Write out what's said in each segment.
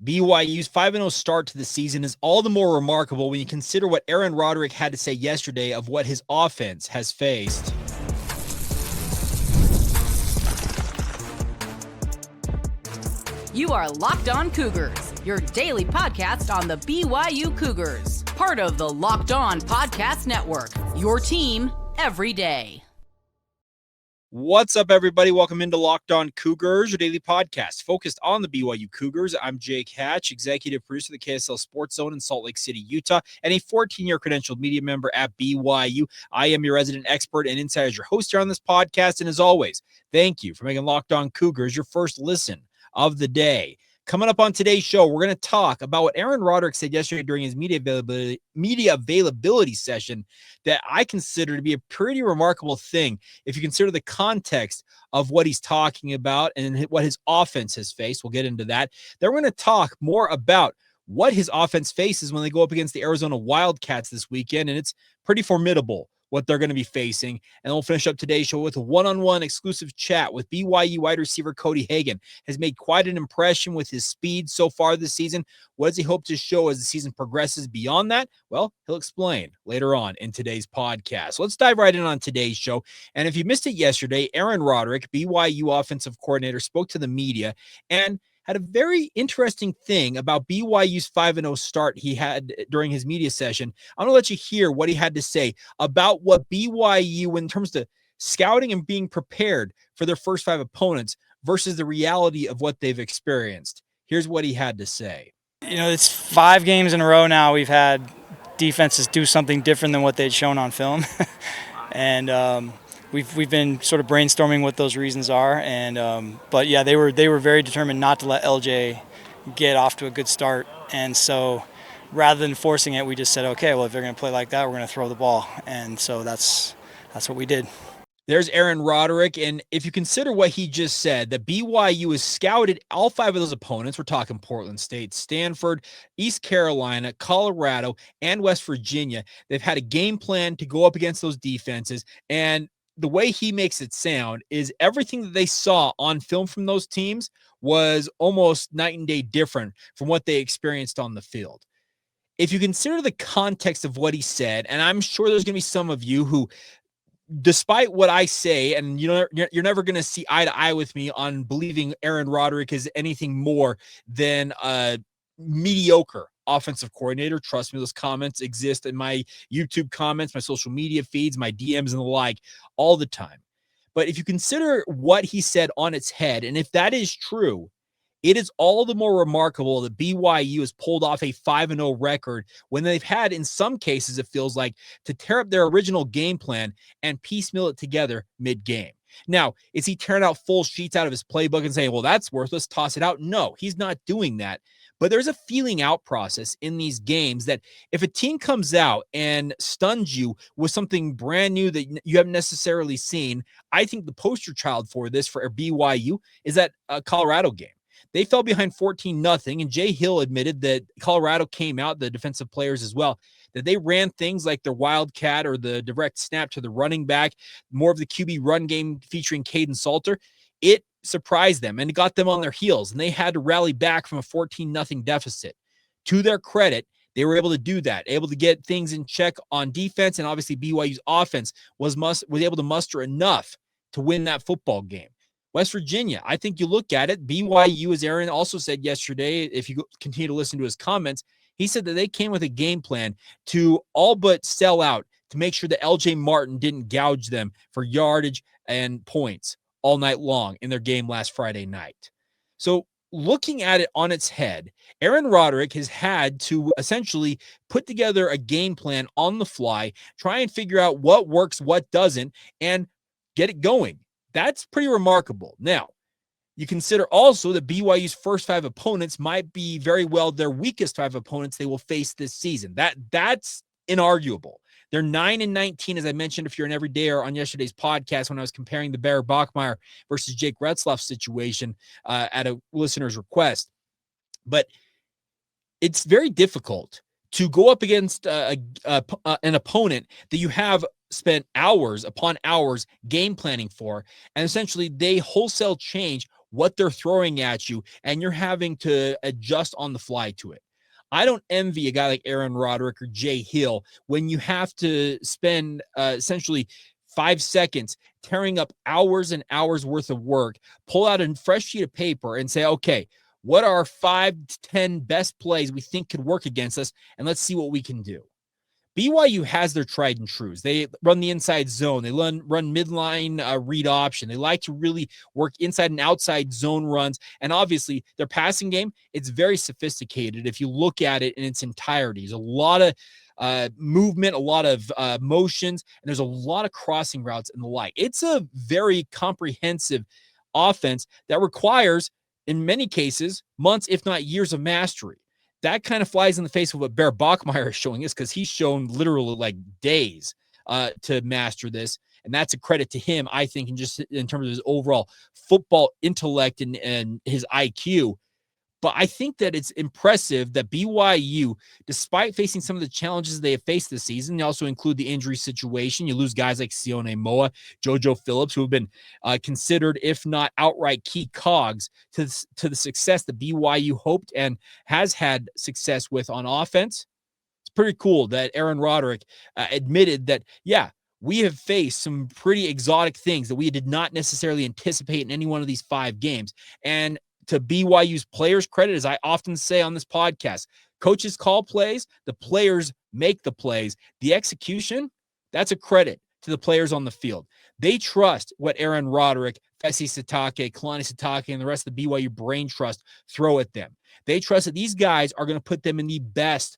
BYU's 5-0 start to the season is all the more remarkable when you consider what Aaron Roderick had to say yesterday of what his offense has faced. You are Locked On Cougars, your daily podcast on the BYU Cougars, part of the Locked On Podcast Network, your team every day. What's up, everybody? Welcome into Locked On Cougars, your daily podcast focused on the BYU Cougars. I'm Jake Hatch, executive producer of the KSL Sports Zone in Salt Lake City, Utah, and a 14-year credentialed media member at BYU. I am your resident expert and insider, your host here on this podcast, and as always, thank you for making Locked On Cougars your first listen of the day. Coming up on today's show, we're going to talk about what Aaron Roderick said yesterday during his media availability session that I consider to be a pretty remarkable thing if you consider the context of what he's talking about and what his offense has faced. We'll get into that. Then we're going to talk more about what his offense faces when they go up against the Arizona Wildcats this weekend, and it's pretty formidable what they're going to be facing. And we'll finish up today's show with a one-on-one exclusive chat with BYU wide receiver Cody Hagen. Has made quite an impression with his speed so far this season. What does he hope to show as the season progresses beyond that? Well, he'll explain later on in today's podcast. Let's dive right in on today's show. And if you missed it yesterday, Aaron Roderick, BYU offensive coordinator, spoke to the media and had a very interesting thing about BYU's 5-0 start he had during his media session. I'm going to let you hear what he had to say about what BYU, in terms of scouting and being prepared for their first 5 opponents versus the reality of what they've experienced. Here's what he had to say. You know, it's 5 games in a row now we've had defenses do something different than what they'd shown on film. And we've been sort of brainstorming what those reasons are, and but yeah, they were very determined not to let LJ get off to a good start, and so rather than forcing it, we just said, okay, well, if they're going to play like that, we're going to throw the ball, and so that's what we did. There's Aaron Roderick, and if you consider what he just said, that BYU has scouted all 5 of those opponents. We're talking Portland State, Stanford, East Carolina, Colorado, and West Virginia. They've had a game plan to go up against those defenses, and the way he makes it sound is everything that they saw on film from those teams was almost night and day different from what they experienced on the field. If you consider the context of what he said, and I'm sure there's going to be some of you who, despite what I say, and you're never going to see eye to eye with me on believing Aaron Roderick is anything more than a mediocre offensive coordinator. Trust me, those comments exist in my YouTube comments, my social media feeds, my DMs, and the like all the time. But if you consider what he said on its head, and if that is true, it is all the more remarkable that BYU has pulled off a 5-0 record when they've had, in some cases, it feels like, to tear up their original game plan and piecemeal it together mid-game. Now, is he tearing out full sheets out of his playbook and saying, well, that's worthless, toss it out? No, he's not doing that. But there's a feeling out process in these games that if a team comes out and stuns you with something brand new that you haven't necessarily seen, I think the poster child for this for BYU is that Colorado game. They fell behind 14-0, and Jay Hill admitted that Colorado came out, the defensive players as well, that they ran things like their Wildcat or the direct snap to the running back, more of the QB run game featuring Caden Salter. It surprised them and it got them on their heels, and they had to rally back from a 14-0 deficit. To their credit, they were able to do that, able to get things in check on defense, and obviously BYU's offense was able to muster enough to win that football game. West Virginia, I think you look at it, BYU, as Aaron also said yesterday, if you continue to listen to his comments, he said that they came with a game plan to all but sell out to make sure that LJ Martin didn't gouge them for yardage and points all night long in their game last Friday night. So looking at it on its head, Aaron Roderick has had to essentially put together a game plan on the fly, try and figure out what works, what doesn't, and get it going. That's pretty remarkable. Now, you consider also that BYU's first 5 opponents might be very well their weakest 5 opponents they will face this season. That's inarguable. They're 9-19, as I mentioned, if you're an everydayer on yesterday's podcast when I was comparing the Bear Bachmeier versus Jake Retzlaff situation at a listener's request. But it's very difficult to go up against an opponent that you have spent hours upon hours game planning for, and essentially they wholesale change what they're throwing at you, and you're having to adjust on the fly to it. I don't envy a guy like Aaron Roderick or Jay Hill when you have to spend essentially 5 seconds tearing up hours and hours worth of work, pull out a fresh sheet of paper and say, okay, what are 5 to 10 best plays we think could work against us? And let's see what we can do. BYU has their tried and trues. They run the inside zone. They run midline read option. They like to really work inside and outside zone runs. And obviously, their passing game, it's very sophisticated if you look at it in its entirety. There's a lot of movement, a lot of motions, and there's a lot of crossing routes and the like. It's a very comprehensive offense that requires, in many cases, months, if not years of mastery. That kind of flies in the face of what Bear Bachmeier is showing us, because he's shown literally like days to master this. And that's a credit to him, I think, in terms of his overall football intellect and his IQ. But I think that it's impressive that BYU, despite facing some of the challenges they have faced this season, they also include the injury situation. You lose guys like Sione Moa, JoJo Phillips, who have been considered, if not outright key cogs to the success that BYU hoped and has had success with on offense. It's pretty cool that Aaron Roderick admitted that, yeah, we have faced some pretty exotic things that we did not necessarily anticipate in any one of these 5 games. And to BYU's players' credit, as I often say on this podcast, coaches call plays, the players make the plays. The execution, that's a credit to the players on the field. They trust what Aaron Roderick, Fesi Sitake, Kalani Sitake, and the rest of the BYU brain trust throw at them. They trust that these guys are going to put them in the best,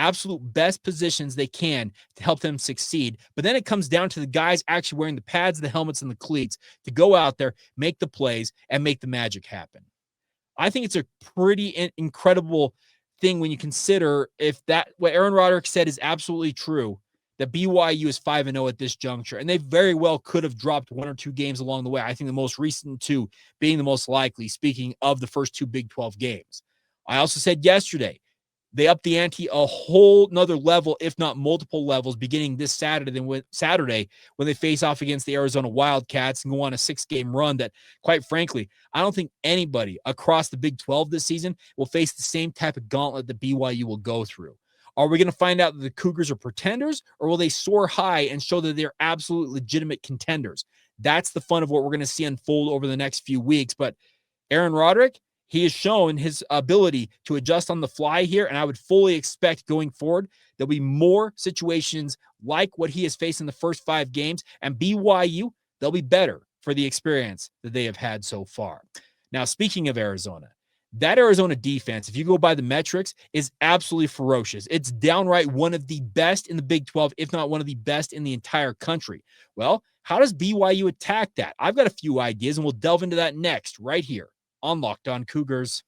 absolute best positions they can to help them succeed. But then it comes down to the guys actually wearing the pads, the helmets, and the cleats to go out there, make the plays, and make the magic happen. I think it's a pretty incredible thing when you consider if that what Aaron Roderick said is absolutely true, that BYU is 5-0 at this juncture, and they very well could have dropped 1 or 2 games along the way. I think the most recent 2 being the most likely, speaking of the first 2 Big 12 games. I also said yesterday, they upped the ante a whole nother level, if not multiple levels, beginning this Saturday when they face off against the Arizona Wildcats and go on a 6-game run that, quite frankly, I don't think anybody across the Big 12 this season will face the same type of gauntlet that BYU will go through. Are we going to find out that the Cougars are pretenders, or will they soar high and show that they're absolute legitimate contenders? That's the fun of what we're going to see unfold over the next few weeks. But Aaron Roderick, he has shown his ability to adjust on the fly here, and I would fully expect going forward there'll be more situations like what he has faced in the first 5 games, and BYU, they'll be better for the experience that they have had so far. Now, speaking of Arizona, that Arizona defense, if you go by the metrics, is absolutely ferocious. It's downright one of the best in the Big 12, if not one of the best in the entire country. Well, how does BYU attack that? I've got a few ideas, and we'll delve into that next right here on Locked On Cougars.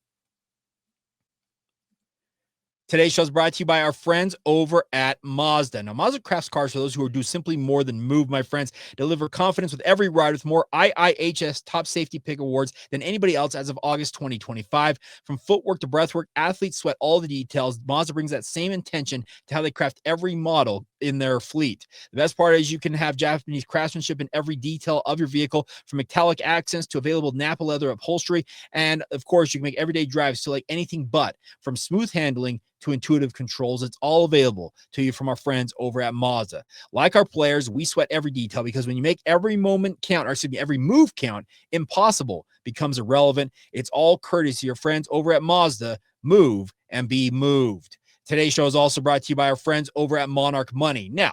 Today's show is brought to you by our friends over at Mazda. Now, Mazda crafts cars for those who do simply more than move, my friends. Deliver confidence with every ride with more IIHS Top Safety Pick awards than anybody else as of August 2025. From footwork to breathwork, athletes sweat all the details. Mazda brings that same intention to how they craft every model in their fleet. The best part is you can have Japanese craftsmanship in every detail of your vehicle, from metallic accents to available Napa leather upholstery. And of course, you can make everyday drives to like anything but. From smooth handling to intuitive controls, it's all available to you from our friends over at Mazda. Like our players, we sweat every detail, because when you make every moment count, or excuse me, every move count, impossible becomes irrelevant. It's all courtesy of your friends over at Mazda. Move and be moved. Today's show is also brought to you by our friends over at Monarch Money. Now,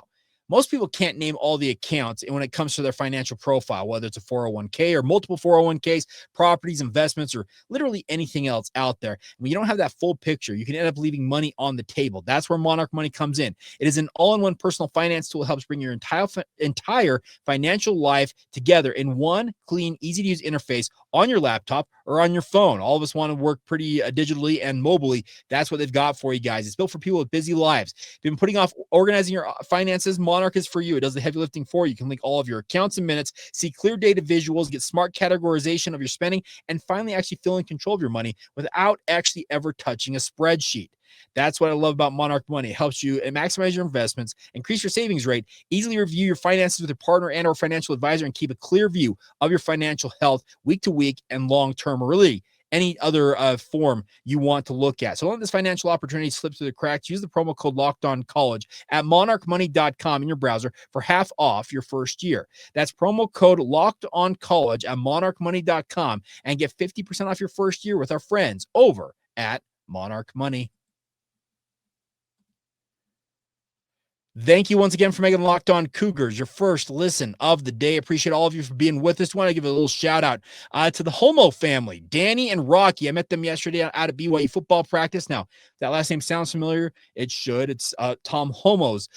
most people can't name all the accounts when it comes to their financial profile, whether it's a 401k or multiple 401ks, properties, investments, or literally anything else out there. When you don't have that full picture, you can end up leaving money on the table. That's where Monarch Money comes in. It is an all-in-one personal finance tool that helps bring your entire financial life together in one clean, easy-to-use interface on your laptop or on your phone. All of us want to work pretty digitally and mobilely. That's what they've got for you guys. It's built for people with busy lives. If you've been putting off organizing your finances, Monarch is for you. It does the heavy lifting for you. You can link all of your accounts and minutes, see clear data visuals, get smart categorization of your spending, and finally actually feel in control of your money without actually ever touching a spreadsheet. That's what I love about Monarch Money. It helps you maximize your investments, increase your savings rate, easily review your finances with a partner and or financial advisor, and keep a clear view of your financial health week to week and long-term, or really any other form you want to look at. So don't let this financial opportunity slip through the cracks. Use the promo code LOCKEDONCollege at monarchmoney.com in your browser for half off your first year. That's promo code LOCKEDONCollege at monarchmoney.com and get 50% off your first year with our friends over at Monarch Money. Thank you once again for making Locked On Cougars your first listen of the day. Appreciate all of you for being with us. Want to give a little shout out to the Homo family, Danny and Rocky. I met them yesterday out at BYU football practice. Now, that last name sounds familiar. It should. It's Tom Homo's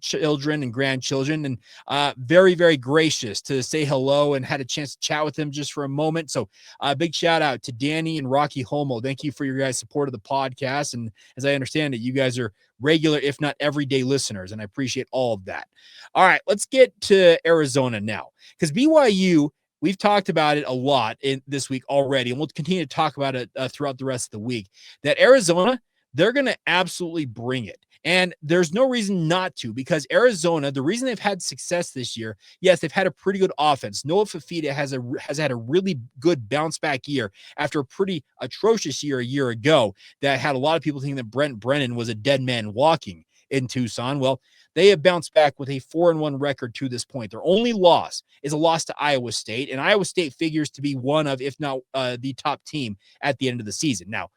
children and grandchildren, and very, very gracious to say hello and had a chance to chat with them just for a moment. So big shout out to Danny and Rocky Homo. Thank you for your guys' support of the podcast. And as I understand it, you guys are regular, if not everyday listeners, and I appreciate all of that. All right, let's get to Arizona now, because BYU, we've talked about it a lot in this week already, and we'll continue to talk about it throughout the rest of the week, that Arizona, they're going to absolutely bring it. And there's no reason not to, because Arizona, the reason they've had success this year, yes, they've had a pretty good offense. Noah Fafita has had a really good bounce back year after a pretty atrocious year a year ago that had a lot of people thinking that Brent Brennan was a dead man walking in Tucson. Well, they have bounced back with a 4-1 record to this point. Their only loss is a loss to Iowa State, and Iowa State figures to be one of, if not the top team at the end of the season. Now,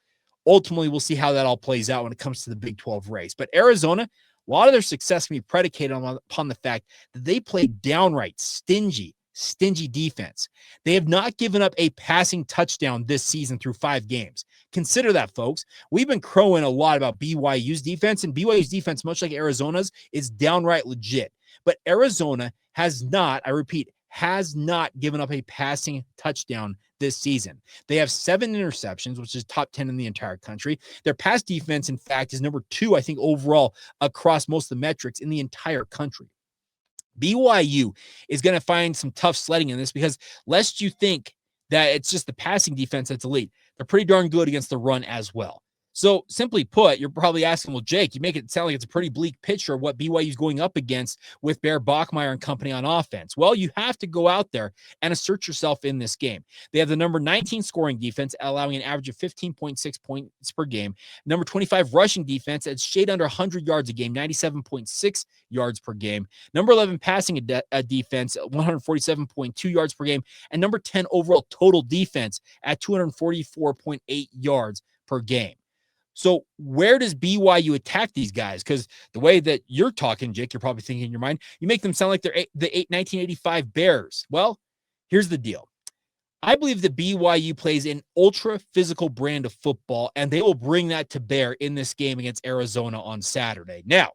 ultimately, we'll see how that all plays out when it comes to the Big 12 race. But Arizona, a lot of their success can be predicated upon the fact that they play downright stingy defense. They have not given up a passing touchdown this season through 5 games. Consider that, folks. We've been crowing a lot about BYU's defense, and BYU's defense, much like Arizona's, is downright legit. But Arizona has not, I repeat, has not given up a passing touchdown this season. They have 7 interceptions, which is top 10 in the entire country. Their pass defense, in fact, is number 2, I think, overall across most of the metrics in the entire country. BYU is going to find some tough sledding in this, because lest you think that it's just the passing defense that's elite, they're pretty darn good against the run as well. So simply put, you're probably asking, well, Jake, you make it sound like it's a pretty bleak picture of what BYU is going up against with Bear Bachmeier and company on offense. Well, you have to go out there and assert yourself in this game. They have the number 19 scoring defense, allowing an average of 15.6 points per game. Number 25 rushing defense, that's shade under 100 yards a game, 97.6 yards per game. Number 11 passing defense, 147.2 yards per game. And number 10 overall total defense at 244.8 yards per game. So where does BYU attack these guys? Because the way that you're talking, Jake, you're probably thinking in your mind, you make them sound like they're the 1985 Bears. Well, here's the deal. I believe that BYU plays an ultra physical brand of football, and they will bring that to bear in this game against Arizona on Saturday. Now,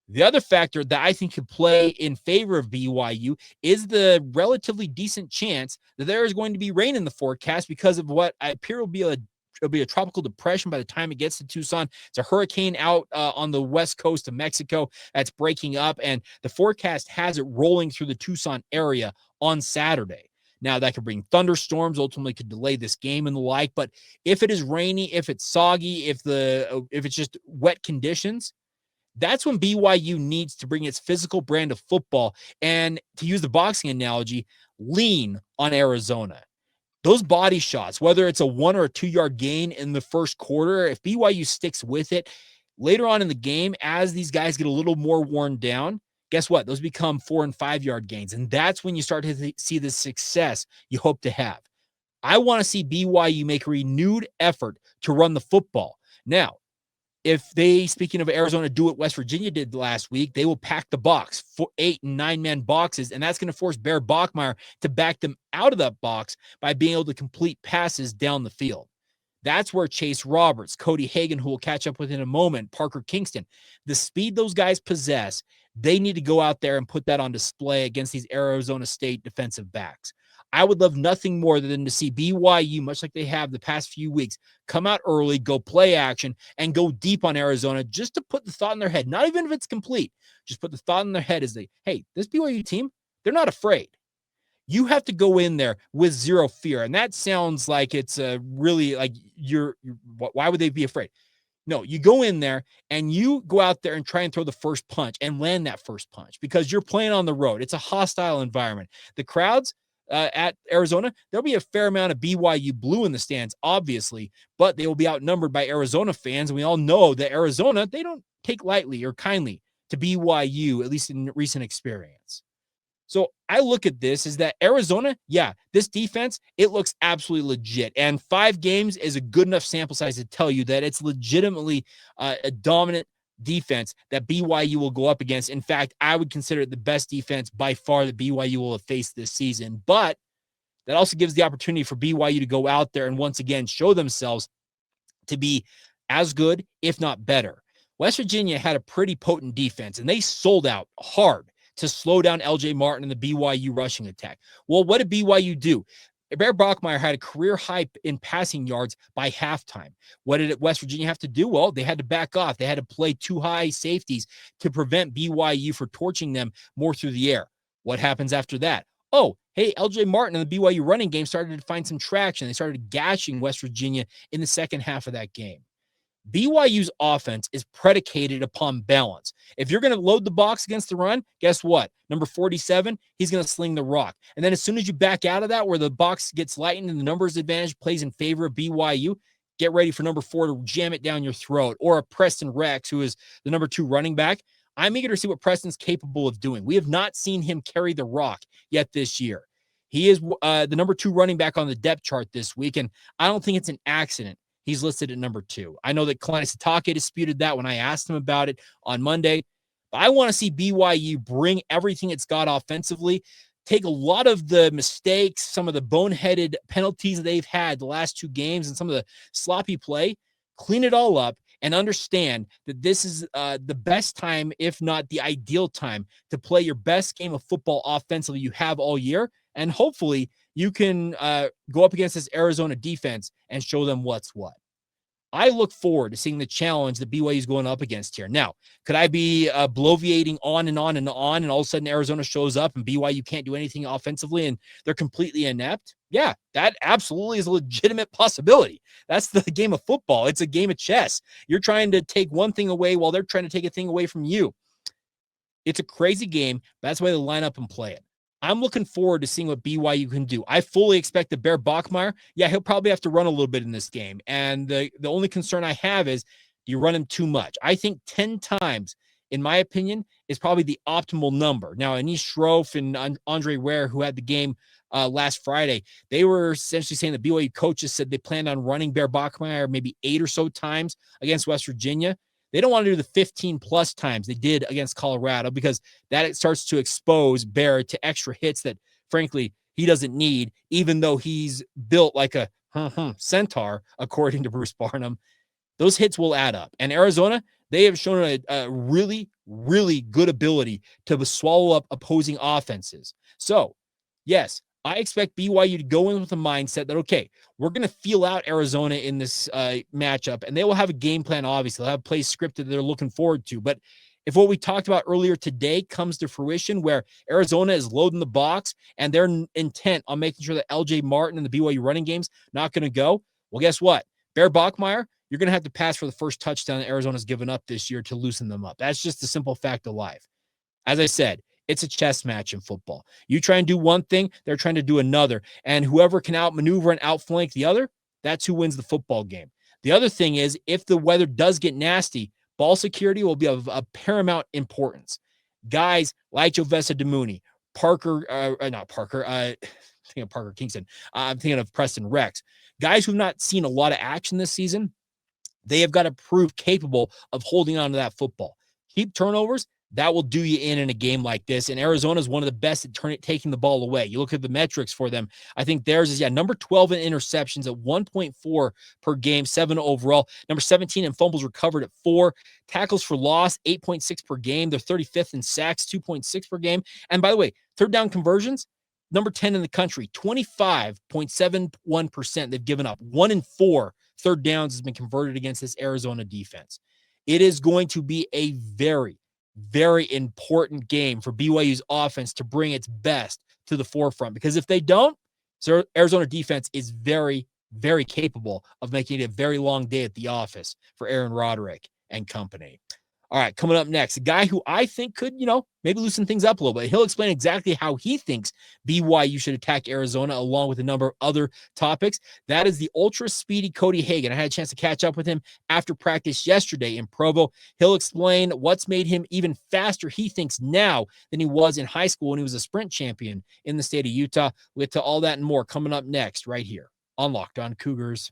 the other factor that I think could play in favor of BYU is the relatively decent chance that there is going to be rain in the forecast because of what I appear will be it'll be a tropical depression by the time it gets to Tucson. It's a hurricane out on the west coast of Mexico that's breaking up, and the forecast has it rolling through the Tucson area on Saturday. Now, that could bring thunderstorms, ultimately could delay this game and the like, but if it is rainy, if it's soggy, if it's just wet conditions, that's when BYU needs to bring its physical brand of football and, to use the boxing analogy, lean on Arizona. Those body shots, whether it's a 1 or a 2 yard gain in the first quarter, if BYU sticks with it later on in the game, as these guys get a little more worn down, guess what? Those become 4 and 5 yard gains. And that's when you start to see the success you hope to have. I want to see BYU make a renewed effort to run the football. Now, if they, speaking of Arizona, do what West Virginia did last week, they will pack the box for 8 and 9 man boxes, and that's going to force Bear Bachmeier to back them out of that box by being able to complete passes down the field. That's where Chase Roberts, Cody Hagen, who we'll catch up with in a moment, Parker Kingston, the speed those guys possess, they need to go out there and put that on display against these Arizona State defensive backs. I would love nothing more than to see BYU, much like they have the past few weeks, come out early, go play action, and go deep on Arizona just to put the thought in their head, not even if it's complete, just put the thought in their head as hey, this BYU team, they're not afraid. You have to go in there with zero fear. And that sounds like it's really like why would they be afraid? No, you go in there and you go out there and try and throw the first punch and land that first punch because you're playing on the road. It's a hostile environment. The crowds at Arizona, there'll be a fair amount of BYU blue in the stands, obviously, but they will be outnumbered by Arizona fans. And we all know that Arizona, they don't take lightly or kindly to BYU, at least in recent experience. So I look at this is that Arizona, yeah, this defense, it looks absolutely legit. And 5 games is a good enough sample size to tell you that it's legitimately a dominant defense that BYU will go up against. In fact, I would consider it the best defense by far that BYU will have faced this season. But that also gives the opportunity for BYU to go out there and once again show themselves to be as good, if not better. West Virginia had a pretty potent defense, and they sold out hard to slow down LJ Martin and the BYU rushing attack. Well, what did BYU do? Bear Bachmeier had a career high in passing yards by halftime. What did West Virginia have to do? Well, they had to back off. They had to play 2 high safeties to prevent BYU from torching them more through the air. What happens after that? Oh, hey, LJ Martin and the BYU running game started to find some traction. They started gashing West Virginia in the second half of that game. BYU's offense is predicated upon balance. If you're going to load the box against the run, guess what? Number 47, he's going to sling the rock. And then as soon as you back out of that, where the box gets lightened and the numbers advantage plays in favor of BYU, get ready for number 4 to jam it down your throat. Or a Preston Rex, who is the number 2 running back. I'm eager to see what Preston's capable of doing. We have not seen him carry the rock yet this year. He is the number 2 running back on the depth chart this week, and I don't think it's an accident. He's listed at number 2. I know that Kalani Sitake disputed that when I asked him about it on Monday. But I want to see BYU bring everything it's got offensively, take a lot of the mistakes, some of the boneheaded penalties that they've had the last 2 games, and some of the sloppy play, clean it all up, and understand that this is the best time, if not the ideal time, to play your best game of football offensively you have all year. And hopefully you can go up against this Arizona defense and show them what's what. I look forward to seeing the challenge that BYU is going up against here. Now, could I be bloviating on and on and on, and all of a sudden Arizona shows up and BYU can't do anything offensively and they're completely inept? Yeah, that absolutely is a legitimate possibility. That's the game of football. It's a game of chess. You're trying to take one thing away while they're trying to take a thing away from you. It's a crazy game. That's why they line up and play it. I'm looking forward to seeing what BYU can do. I fully expect that Bear Bachmeier, yeah, he'll probably have to run a little bit in this game. And the only concern I have is, do you run him too much? I think 10 times, in my opinion, is probably the optimal number. Now, Anish Shroff and Andre Ware, who had the game last Friday, they were essentially saying the BYU coaches said they planned on running Bear Bachmeier maybe 8 or so times against West Virginia. They don't want to do the 15 plus times they did against Colorado, because that it starts to expose Bear to extra hits that, frankly, he doesn't need, even though he's built like a centaur, according to Bruce Barnum. Those hits will add up. And Arizona, they have shown a really, really good ability to swallow up opposing offenses. So, yes, I expect BYU to go in with a mindset that, okay, we're going to feel out Arizona in this matchup, and they will have a game plan, obviously. They'll have plays scripted that they're looking forward to. But if what we talked about earlier today comes to fruition, where Arizona is loading the box and they're intent on making sure that LJ Martin and the BYU running game's not going to go, well, guess what? Bear Bachmeier, you're going to have to pass for the first touchdown that Arizona's given up this year to loosen them up. That's just the simple fact of life. As I said, it's a chess match in football. You try and do one thing, they're trying to do another. And whoever can outmaneuver and outflank the other, that's who wins the football game. The other thing is, if the weather does get nasty, ball security will be of paramount importance. Guys like Jovessa Demooney, I'm thinking of Parker Kingston. I'm thinking of Preston Rex. Guys who've not seen a lot of action this season, they have got to prove capable of holding on to that football. Keep turnovers. That will do you in a game like this. And Arizona is one of the best at taking the ball away. You look at the metrics for them. I think theirs is, number 12 in interceptions at 1.4 per game, 7 overall. Number 17 in fumbles recovered at 4. Tackles for loss, 8.6 per game. They're 35th in sacks, 2.6 per game. And by the way, third down conversions, number 10 in the country, 25.71% they've given up. 1 in 4 third downs has been converted against this Arizona defense. It is going to be a very, very important game for BYU's offense to bring its best to the forefront, because if they don't, Arizona defense is very, very capable of making it a very long day at the office for Aaron Roderick and company. All right, coming up next, a guy who I think could, maybe loosen things up a little bit. He'll explain exactly how he thinks BYU should attack Arizona, along with a number of other topics. That is the ultra speedy Cody Hagen. I had a chance to catch up with him after practice yesterday in Provo. He'll explain what's made him even faster, he thinks, now than he was in high school when he was a sprint champion in the state of Utah. We'll get to all that and more coming up next right here on Locked On Cougars.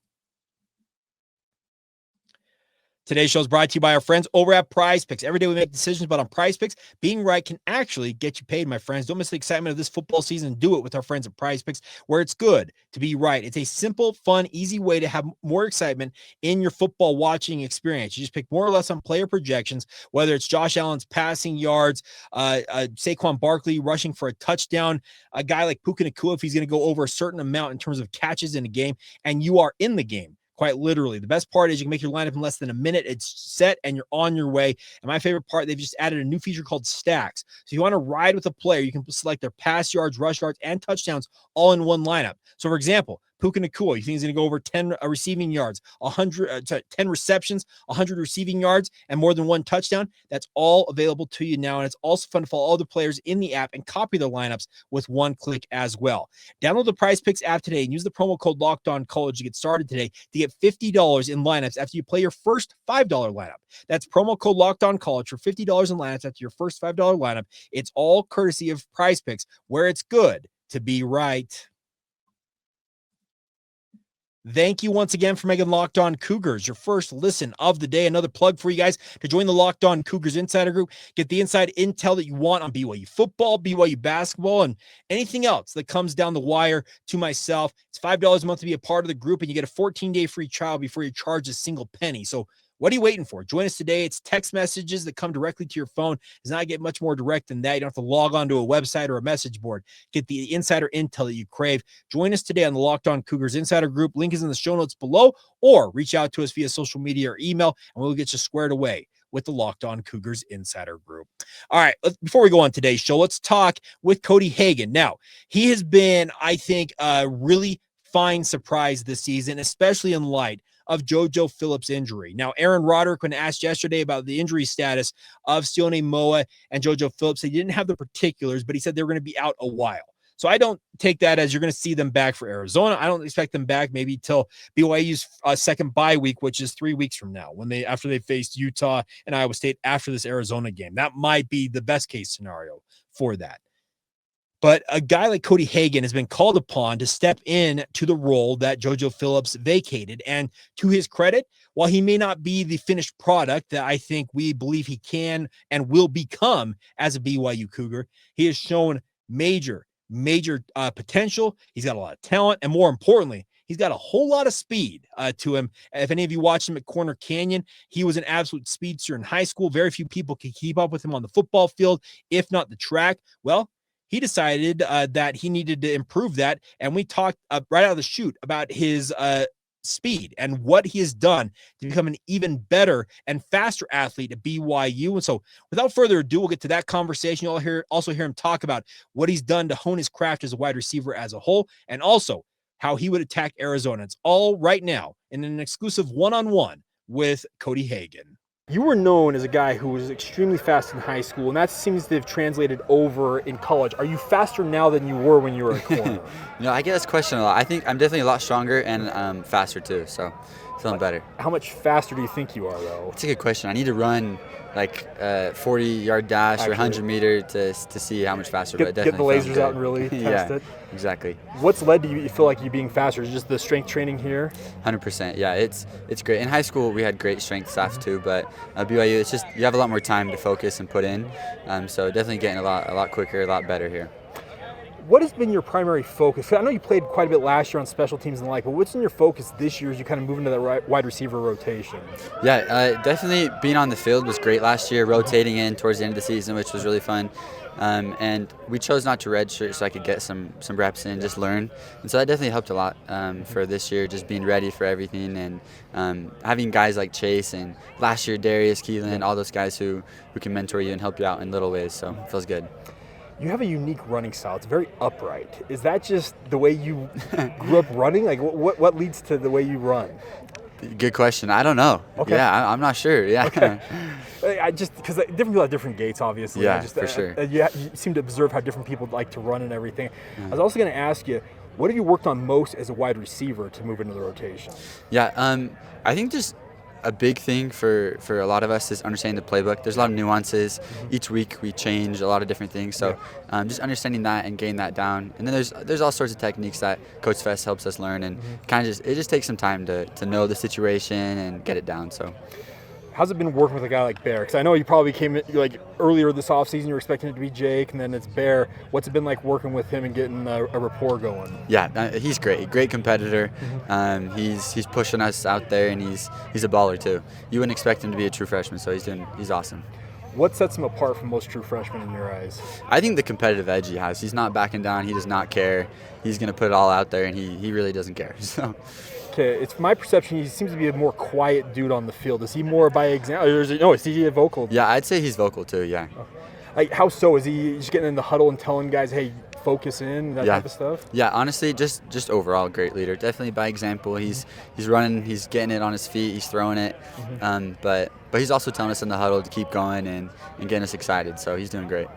Today's show is brought to you by our friends over at Prize Picks. Every day we make decisions, but on Prize Picks, being right can actually get you paid, my friends. Don't miss the excitement of this football season. Do it with our friends at Prize Picks, where it's good to be right. It's a simple, fun, easy way to have more excitement in your football watching experience. You just pick more or less on player projections, whether it's Josh Allen's passing yards, Saquon Barkley rushing for a touchdown, a guy like Puka Nacua if he's going to go over a certain amount in terms of catches in a game, and you are in the game. Quite literally. The best part is you can make your lineup in less than a minute. It's set and you're on your way. And my favorite part, they've just added a new feature called Stacks. So you want to ride with a player, you can select their pass yards, rush yards, and touchdowns all in one lineup. So for example, Puka Nacua, you think he's going to go over 10 receiving yards, 10 receptions, 100 receiving yards, and more than one touchdown. That's all available to you now. And it's also fun to follow all the players in the app and copy their lineups with one click as well. Download the Prize Picks app today and use the promo code LOCKEDONCollege to get started today to get $50 in lineups after you play your first $5 lineup. That's promo code LOCKEDONCollege for $50 in lineups after your first $5 lineup. It's all courtesy of Prize Picks, where it's good to be right. Thank you once again for making Locked On Cougars your first listen of the day. Another plug for you guys to join the Locked On Cougars Insider Group. Get the inside intel that you want on BYU football, BYU basketball, and anything else that comes down the wire to myself. It's $5 a month to be a part of the group, and you get a 14-day free trial before you charge a single penny. So what are you waiting for? Join us today. It's text messages that come directly to your phone. Does not get much more direct than that. You don't have to log on to a website or a message board. Get the insider intel that you crave. Join us today on the Locked On Cougars Insider Group. Link is in the show notes below, or reach out to us via social media or email, and we'll get you squared away with the Locked On Cougars Insider Group. All right, before we go on today's show, let's talk with Cody Hagen. Now, he has been, I think, a really fine surprise this season, especially in light of JoJo Phillips' injury. Now, Aaron Roderick, when asked yesterday about the injury status of Sione Moa and JoJo Phillips, he didn't have the particulars, but he said they're going to be out a while. So I don't take that as you're going to see them back for Arizona. I don't expect them back maybe till BYU's second bye week, which is 3 weeks from now, after they faced Utah and Iowa State after this Arizona game. That might be the best case scenario for that. But a guy like Cody Hagen has been called upon to step in to the role that JoJo Phillips vacated. And to his credit, while he may not be the finished product that I think we believe he can and will become as a BYU Cougar, he has shown major potential. He's got a lot of talent. And more importantly, he's got a whole lot of speed to him. If any of you watched him at Corner Canyon, he was an absolute speedster in high school. Very few people could keep up with him on the football field, if not the track. Well, he decided that he needed to improve that. And we talked right out of the chute about his speed and what he has done to become an even better and faster athlete at BYU. And so without further ado, we'll get to that conversation. You'll also hear him talk about what he's done to hone his craft as a wide receiver as a whole, and also how he would attack Arizona. It's all right now in an exclusive one-on-one with Cody Hagen. You were known as a guy who was extremely fast in high school, and that seems to have translated over in college. Are you faster now than you were when you were a corner? I get this question a lot. I think I'm definitely a lot stronger and faster too, so feeling better. How much faster do you think you are, though? It's a good question. I need to run like 40-yard dash or 100-meter to see how much faster. Get the lasers out and really test it. Exactly. What's led to you feel like you being faster? Is it just the strength training here? 100%. Yeah, it's great. In high school, we had great strength staff too, but BYU, it's just you have a lot more time to focus and put in. So definitely getting a lot quicker, a lot better here. What has been your primary focus? I know you played quite a bit last year on special teams and the like, but what's in your focus this year as you kind of move into that wide receiver rotation? Yeah, definitely being on the field was great last year, rotating in towards the end of the season, which was really fun. And we chose not to redshirt so I could get some reps in and just learn. And so that definitely helped a lot for this year, just being ready for everything and having guys like Chase and last year Darius, Keelan, all those guys who can mentor you and help you out in little ways. So it feels good. You have a unique running style. It's very upright. Is that just the way you grew up running? Like, what leads to the way you run? Good question. I don't know. Okay. Yeah, I'm not sure. Yeah. Okay. I just because different people have different gaits, obviously. Yeah, for sure. You seem to observe how different people like to run and everything. I was also going to ask you, what have you worked on most as a wide receiver to move into the rotation? Yeah, I think just a big thing for a lot of us is understanding the playbook. There's a lot of nuances. Each week we change a lot of different things. So just understanding that and getting that down. And then there's all sorts of techniques that Coach Fest helps us learn. And it just takes some time to know the situation and get it down. So. How's it been working with a guy like Bear? Because I know you probably came in, like earlier this offseason, you were expecting it to be Jake, and then it's Bear. What's it been like working with him and getting a rapport going? Yeah, he's great. Great competitor. He's pushing us out there, and he's a baller too. You wouldn't expect him to be a true freshman, so he's awesome. What sets him apart from most true freshmen in your eyes? I think the competitive edge he has. He's not backing down. He does not care. He's going to put it all out there, and he really doesn't care. So. Okay, it's my perception he seems to be a more quiet dude on the field. Is he more by example? Is he a vocal? Yeah, I'd say he's vocal too, yeah. Like, how so? Is he just getting in the huddle and telling guys, hey, focus in, that type of stuff? Yeah, honestly, just overall great leader. Definitely by example. He's running, he's getting it on his feet, he's throwing it. But he's also telling us in the huddle to keep going and getting us excited, so he's doing great.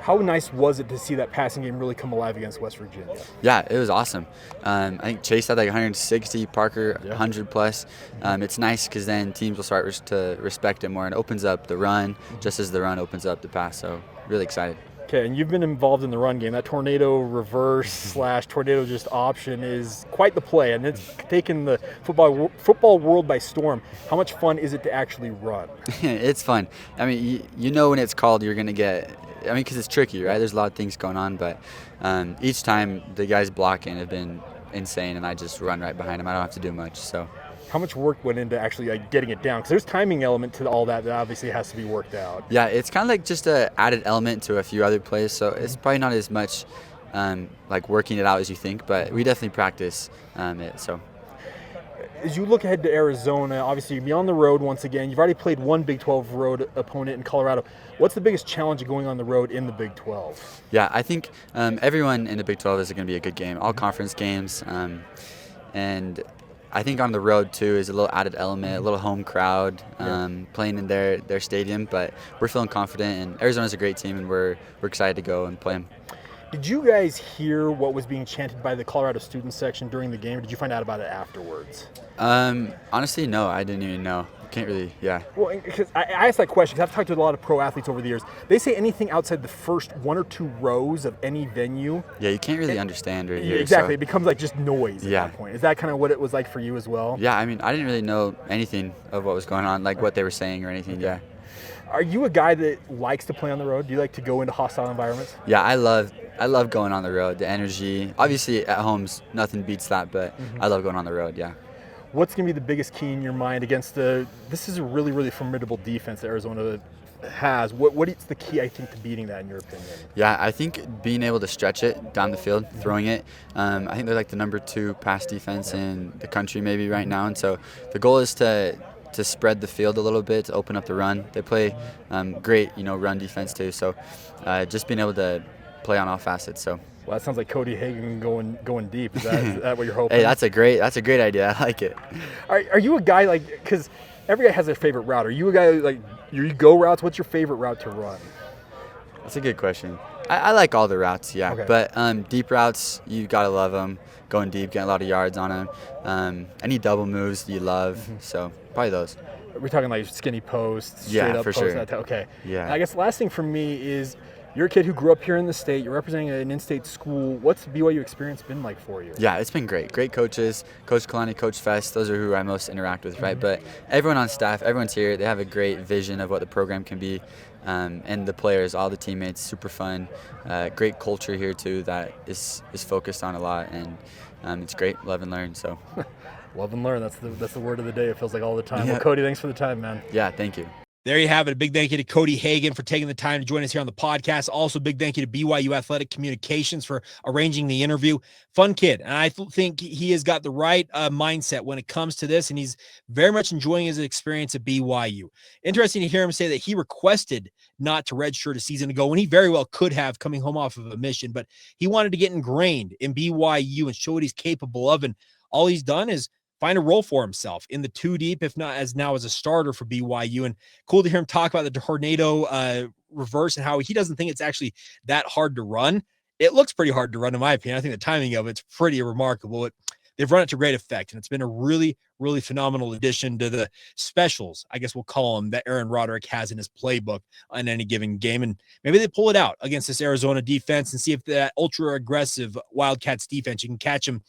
How nice was it to see that passing game really come alive against West Virginia? Yeah, it was awesome. I think Chase had like 160, Parker 100 plus. It's nice because then teams will start to respect it more, and it opens up the run just as the run opens up the pass. So really excited. Okay, and you've been involved in the run game. That tornado reverse / tornado just option is quite the play, and it's taken the football world by storm. How much fun is it to actually run? It's fun. I mean, you know when it's called, you're going to get – I mean, because it's tricky, right? There's a lot of things going on, but each time the guys blocking have been insane, and I just run right behind them. I don't have to do much, so. How much work went into actually getting it down? Because there's timing element to all that obviously has to be worked out. Yeah, it's kind of like just an added element to a few other plays, so it's probably not as much like working it out as you think, but we definitely practice it, so. As you look ahead to Arizona, obviously you'll be on the road once again. You've already played one Big 12 road opponent in Colorado. What's the biggest challenge of going on the road in the Big 12? Yeah, I think everyone in the Big 12 is going to be a good game, all conference games. And I think on the road, too, is a little added element, a little home crowd playing in their stadium. But we're feeling confident, and Arizona's a great team, and we're excited to go and play them. Did you guys hear what was being chanted by the Colorado student section during the game, or did you find out about it afterwards? Honestly, no, I didn't even know. Can't really, yeah. Well, because I asked that question because I've talked to a lot of pro athletes over the years. They say anything outside the first 1 or 2 rows of any venue. Yeah, you can't really understand or hear. Exactly, so. It becomes like just noise at that point. Is that kind of what it was like for you as well? Yeah, I mean, I didn't really know anything of what was going on, like what they were saying or anything, yeah. Are you a guy that likes to play on the road? Do you like to go into hostile environments? Yeah, I love going on the road, the energy. Obviously, at home's nothing beats that, but I love going on the road, yeah. What's going to be the biggest key in your mind against this is a really, really formidable defense that Arizona has. What is the key, I think, to beating that in your opinion? Yeah, I think being able to stretch it down the field, throwing it. I think they're like the number 2 pass defense in the country maybe right now, and so the goal is to spread the field a little bit, to open up the run. They play great, run defense too. So just being able to play on all facets. So. Well, that sounds like Cody Hagen going deep. Is that what you're hoping? Hey, that's a great idea. I like it. Are you a guy like, because every guy has their favorite route. Are you a guy like you go routes? What's your favorite route to run? That's a good question. I like all the routes, yeah. Okay. But deep routes, you gotta love them. Going deep, getting a lot of yards on them. Any double moves you love. So probably those. We're talking like skinny posts, straight up for posts. Sure. Okay. Yeah. I guess the last thing for me is, you're a kid who grew up here in the state. You're representing an in-state school. What's the BYU experience been like for you? Yeah, it's been great. Great coaches, Coach Kalani, Coach Fest. Those are who I most interact with, right? But everyone on staff, everyone's here. They have a great vision of what the program can be. And the players, all the teammates, super fun. Great culture here, too, that is focused on a lot. And it's great. Love and learn, so. Love and learn. That's the word of the day. It feels like all the time. Yeah. Well, Cody, thanks for the time, man. Yeah, thank you. There you have it. A big thank you to Cody Hagen for taking the time to join us here on the podcast. Also, big thank you to BYU Athletic Communications for arranging the interview. Fun kid. And I think he has got the right mindset when it comes to this, and he's very much enjoying his experience at BYU. Interesting to hear him say that he requested not to redshirt a season ago when he very well could have, coming home off of a mission, but he wanted to get ingrained in BYU and show what he's capable of. And all he's done is find a role for himself in the two deep, if not as now as a starter for BYU. And cool to hear him talk about the tornado reverse and how he doesn't think it's actually that hard to run. It looks pretty hard to run, in my opinion. I think the timing of it's pretty remarkable. They've run it to great effect, and it's been a really, really phenomenal addition to the specials, I guess we'll call them, that Aaron Roderick has in his playbook on any given game. And maybe they pull it out against this Arizona defense and see if that ultra-aggressive Wildcats defense, you can catch them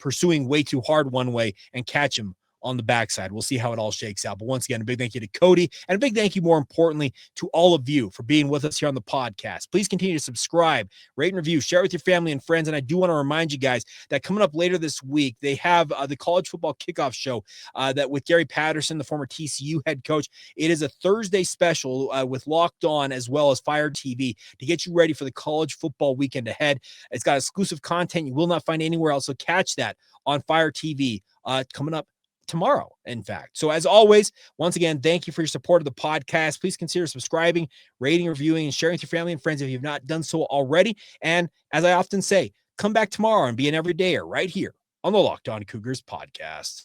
pursuing way too hard one way and catch them on the backside. We'll see how it all shakes out. But once again, a big thank you to Cody, and a big thank you, more importantly, to all of you for being with us here on the podcast. Please continue to subscribe, rate and review, share with your family and friends. And I do want to remind you guys that coming up later this week, they have the college football kickoff show that with Gary Patterson, the former TCU head coach. It is a Thursday special with Locked On as well as Fire TV to get you ready for the college football weekend ahead. It's got exclusive content you will not find anywhere else. So catch that on Fire TV coming up tomorrow, in fact. So as always, once again, thank you for your support of the podcast. Please consider subscribing, rating, reviewing, and sharing with your family and friends if you've not done so already. And as I often say, come back tomorrow and be an everydayer right here on the Locked On Cougars podcast.